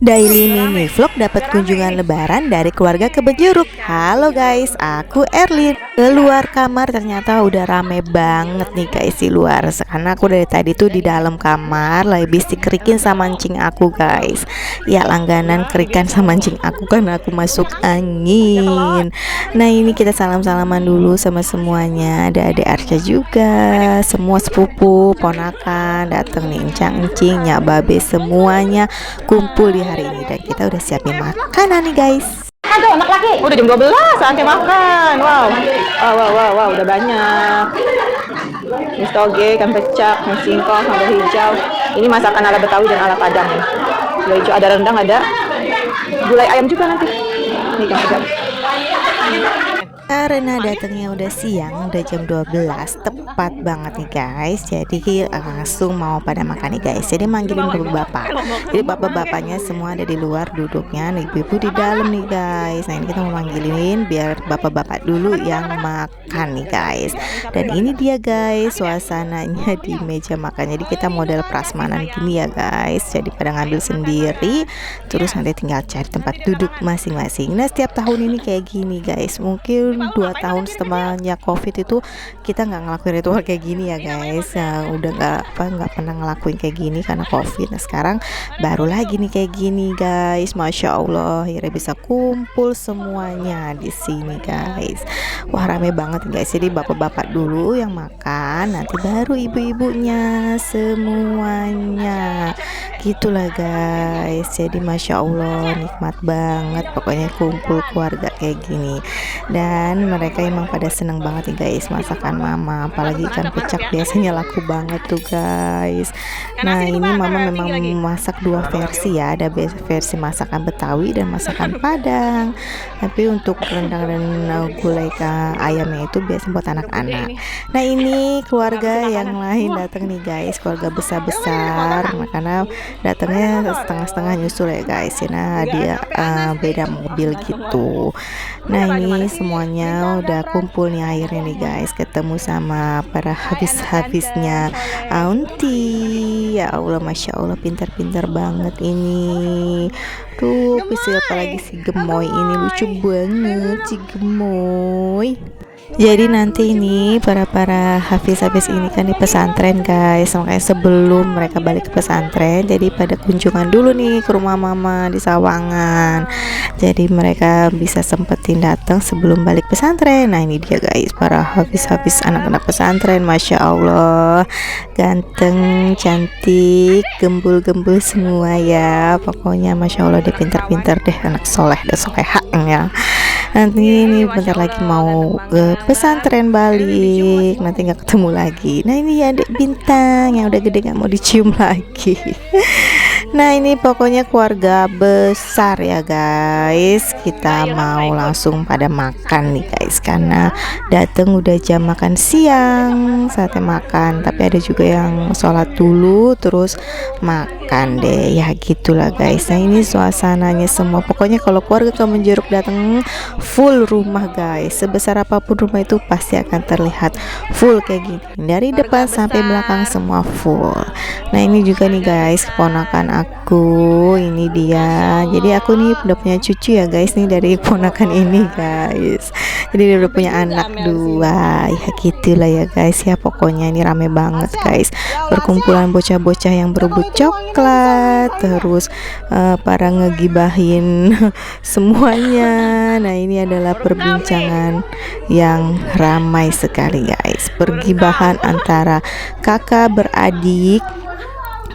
Daily mini vlog dapat kunjungan lebaran dari keluarga Kebejuruk. Halo guys, aku Erlin. Keluar kamar ternyata udah rame banget nih guys di luar. Karena aku dari tadi tuh di dalam kamar lagi bisik kerikin sama mancing aku guys. Ya langganan kerikan sama mancing aku kan aku masuk angin. Nah ini kita salam-salaman dulu sama semuanya. Ada adik Arca juga, semua sepupu, ponakan dateng nih, encang-encing, nyak babe semuanya kumpul di hari ini dan kita udah siapin makanan nih guys. Aduh anak laki, udah jam 12 saatnya makan. Wow, udah banyak. Mis toge, ikan pecak, mis singkong, sambal hijau. Ini masakan ala Betawi dan ala Padang. Sambal hijau ada rendang, ada gulai ayam juga nanti. Ini ikan pecak. Karena datangnya udah siang, udah jam 12, tepat banget nih guys. Jadi langsung mau pada makan nih guys. Jadi manggilin bapak-bapak. Jadi bapak-bapaknya semua ada di luar duduknya, nih ibu-ibu di dalam nih guys. Nah ini kita mau manggilin biar bapak-bapak dulu yang makan nih guys. Dan ini dia guys suasananya di meja makan. Jadi kita model prasmanan gini ya guys. Jadi pada ngambil sendiri, terus nanti tinggal cari tempat duduk masing-masing. Nah setiap tahun ini kayak gini guys. Mungkin 2 tahun setelahnya COVID itu kita nggak ngelakuin ritual kayak gini ya guys. Nah, udah nggak pernah ngelakuin kayak gini karena COVID. Nah sekarang baru lagi nih kayak gini guys. Masya Allah, akhirnya bisa kumpul semuanya di sini guys. Wah rame banget guys. Jadi bapak-bapak dulu yang makan, nanti baru ibu-ibunya semuanya. Gitulah guys. Jadi masya Allah nikmat banget. Pokoknya kumpul keluarga kayak gini. Dan mereka emang pada seneng banget nih guys masakan mama, apalagi ikan pecak biasanya laku banget tuh guys. Nah ini mama memang memasak 2 versi ya, ada versi masakan Betawi dan masakan Padang. Tapi untuk rendang dan gulai ayamnya itu biasa buat anak-anak. Nah ini keluarga yang lain datang nih guys, keluarga besar-besar, karena datangnya setengah-setengah nyusul ya guys. Nah dia beda mobil gitu. Nah ini semuanya udah kumpul nih akhirnya nih guys, ketemu sama para habis-habisnya auntie. Ya Allah masya Allah pintar-pintar banget ini. Tuh apalagi si gemoy ini lucu banget si gemoy. Jadi nanti ini para hafiz-hafiz ini kan di pesantren guys. Makanya sebelum mereka balik ke pesantren, jadi pada kunjungan dulu nih ke rumah mama di Sawangan. Jadi mereka bisa sempetin datang sebelum balik pesantren. Nah ini dia guys, para hafiz-hafiz anak-anak pesantren. Masya Allah ganteng, cantik, gembul-gembul semua ya. Pokoknya masya Allah dia pintar-pintar deh, anak soleh dan soleha ya. Nanti ini bentar lagi mau ke pesantren balik, nanti nggak ketemu lagi. Nah ini ya adik bintang yang udah gede nggak mau dicium lagi. Nah ini pokoknya keluarga besar ya guys. Kita mau langsung pada makan nih guys, karena dateng udah jam makan siang, saatnya makan. Tapi ada juga yang sholat dulu terus makan deh ya gitulah guys. Nah ini suasananya semua. Pokoknya kalau keluarga Kebejuruk datang full rumah guys. Sebesar apapun rumah itu pasti akan terlihat full kayak gini. Dari depan sampai belakang semua full. Nah ini juga nih guys keponakan aku, ini dia. Jadi aku nih udah punya cucu ya guys nih dari keponakan ini guys. Jadi dia udah punya anak 2 ya gitulah ya guys ya. Pokoknya ini rame banget guys, perkumpulan bocah-bocah yang berebut coklat, terus para ngegibahin semuanya. Nah ini adalah perbincangan yang ramai sekali guys, pergibahan antara kakak beradik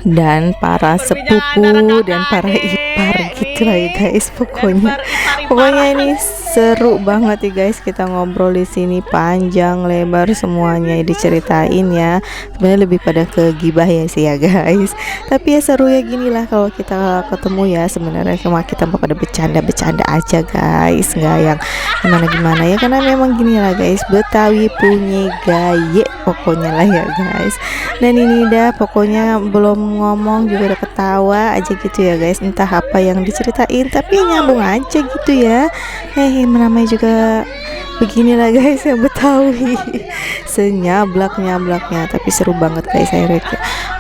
dan para sepupu dan para ipar gitu lah ya guys. Pokoknya ini seru banget ya guys. Kita ngobrol di sini panjang lebar semuanya diceritain ya. Sebenarnya lebih pada ke gibah ya sih ya guys. Tapi ya seru ya gini lah kalau kita ketemu ya. Sebenarnya cuma kita mau pada bercanda-bercanda aja guys, nggak yang gimana ya, karena memang gini lah guys, Betawi punya gaya pokoknya lah ya guys. Dan ini dah pokoknya belum ngomong juga udah ketawa aja gitu ya guys. Entah apa yang diceritain tapi nyambung aja gitu ya. Namanya juga Beginilah guys yang Betawi, senyablak-nyablaknya, tapi seru banget guys. Akhirnya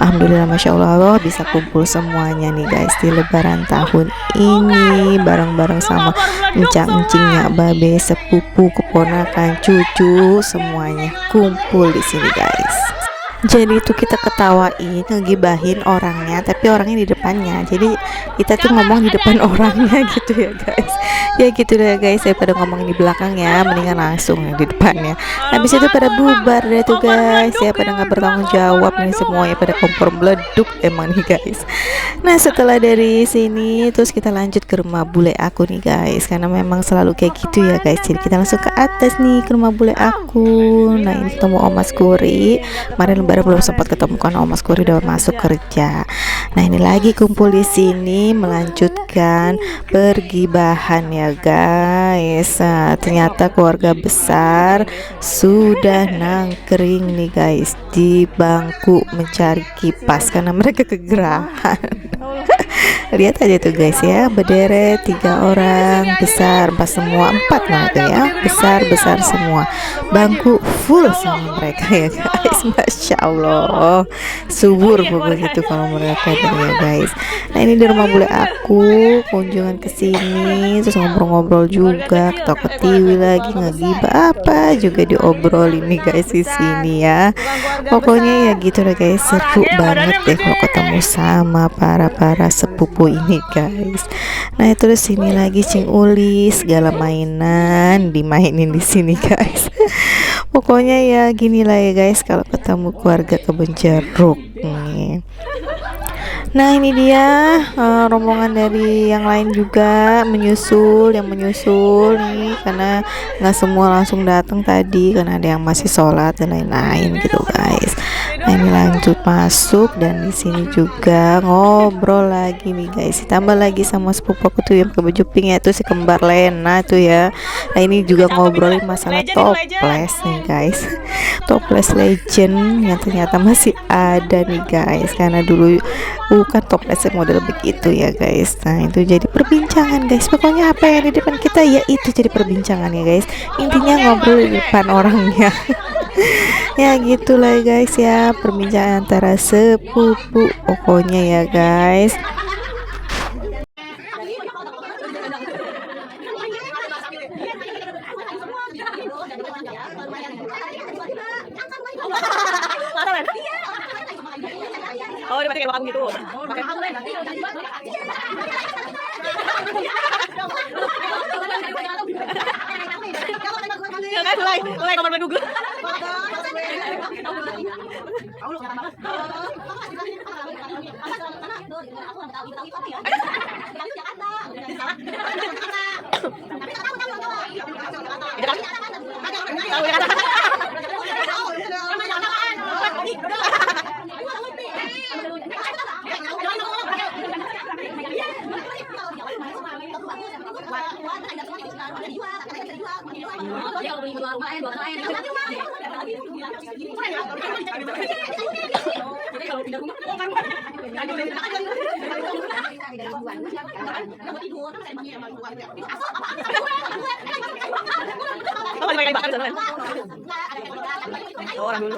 alhamdulillah masya Allah bisa kumpul semuanya nih guys di lebaran tahun ini bareng-bareng sama encang-encingnya, babe, sepupu, keponakan, cucu, semuanya kumpul di sini guys. Jadi itu kita ketawain, ngegibahin orangnya, tapi orangnya di depannya. Jadi kita tuh ngomong di depan orangnya gitu ya guys. Ya gitu deh guys, daripada ngomongin di belakang ya, mendingan langsung di depannya. Habis itu pada bubar deh tuh guys, ya pada nggak bertanggung jawab nih semuanya, pada kompor meleduk emang nih guys. Nah setelah dari sini terus kita lanjut ke rumah bule aku nih guys, karena memang selalu kayak gitu ya guys. Jadi kita langsung ke atas nih ke rumah bule aku. Nah ini ketemu Om Mas Kuri, kemarin lebaran belum sempat ketemu kan, Om Mas Kuri udah masuk kerja. Nah ini lagi kumpul di sini melanjutkan pergibahan ya guys. Nah, ternyata keluarga besar sudah nangkring nih guys di bangku mencari kipas karena mereka kegerahan. Lihat aja tuh guys ya, berderet 3 orang besar, pas semua 4 lah tuh ya, besar semua, bangku full sama mereka ya guys. Masya Allah, subur begitu kalau mereka tuh ya guys. Nah ini di rumah bule aku, kunjungan ke sini, terus ngobrol-ngobrol juga, ketawa-ketiwi lagi, ngegibah apa juga diobrolin nih guys di sini ya. Pokoknya ya gitu lah guys, seru banget deh kalau ketemu sama para sepupu ini guys. Nah terus sini lagi Cing Uli, segala mainan dimainin di sini guys. Pokoknya ya gini lah ya guys kalau ketemu keluarga Kebon Jeruk nih. Nah ini dia rombongan dari yang lain juga menyusul nih, karena nggak semua langsung datang tadi karena ada yang masih sholat dan lain-lain gitu guys. Nah ini lanjut masuk dan di sini juga ngobrol lagi nih guys. Ditambah lagi sama sepupu aku tuh yang pakai baju pink ya, tuh si kembar Lena tuh ya. Nah ini juga ngobrolin masalah toples nih guys. Toples legend yang ternyata masih ada nih guys, karena dulu bukan toples model begitu ya guys. Nah itu jadi perbincangan guys. Pokoknya apa yang di depan kita ya itu jadi perbincangan ya guys. Intinya ngobrol di depan orangnya. Ya gitulah guys ya, perbincangan antara sepupu pokoknya ya guys. Oh, dia pakai kamu gitu. Pakai ya guys, mulai kamar menunggu. Orang dulu.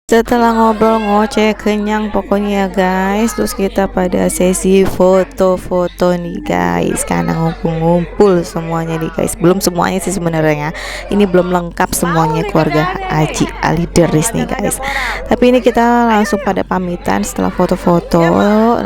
Setelah ngobrol ngoceh kenyang pokoknya ya guys, terus kita pada sesi foto-foto nih guys, karena ngumpul semuanya nih guys. Belum semuanya sih sebenarnya, ini belum lengkap semuanya keluarga Haji Ali Deris nih guys. Tapi ini kita langsung pada pamitan setelah foto-foto.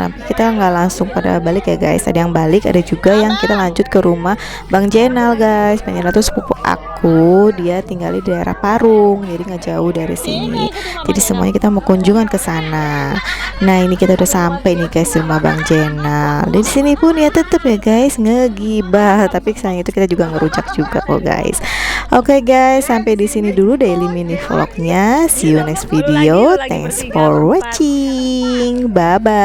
Nanti kita nggak langsung pada balik ya guys, ada yang balik, ada juga yang kita lanjut ke rumah Bang Jenal guys. Bang Jenal tuh sepupu aku aku dia tinggal di daerah Parung, jadi nggak jauh dari sini. Jadi semuanya kita mau kunjungan ke sana. Nah ini kita udah sampai nih guys di rumah Bang Jenal. Di sini pun ya tetap ya guys ngegibah, tapi sayang itu kita juga ngerujak juga kok guys. Oke guys, sampai di sini dulu daily mini vlognya. See you next video. Thanks for watching. Bye bye.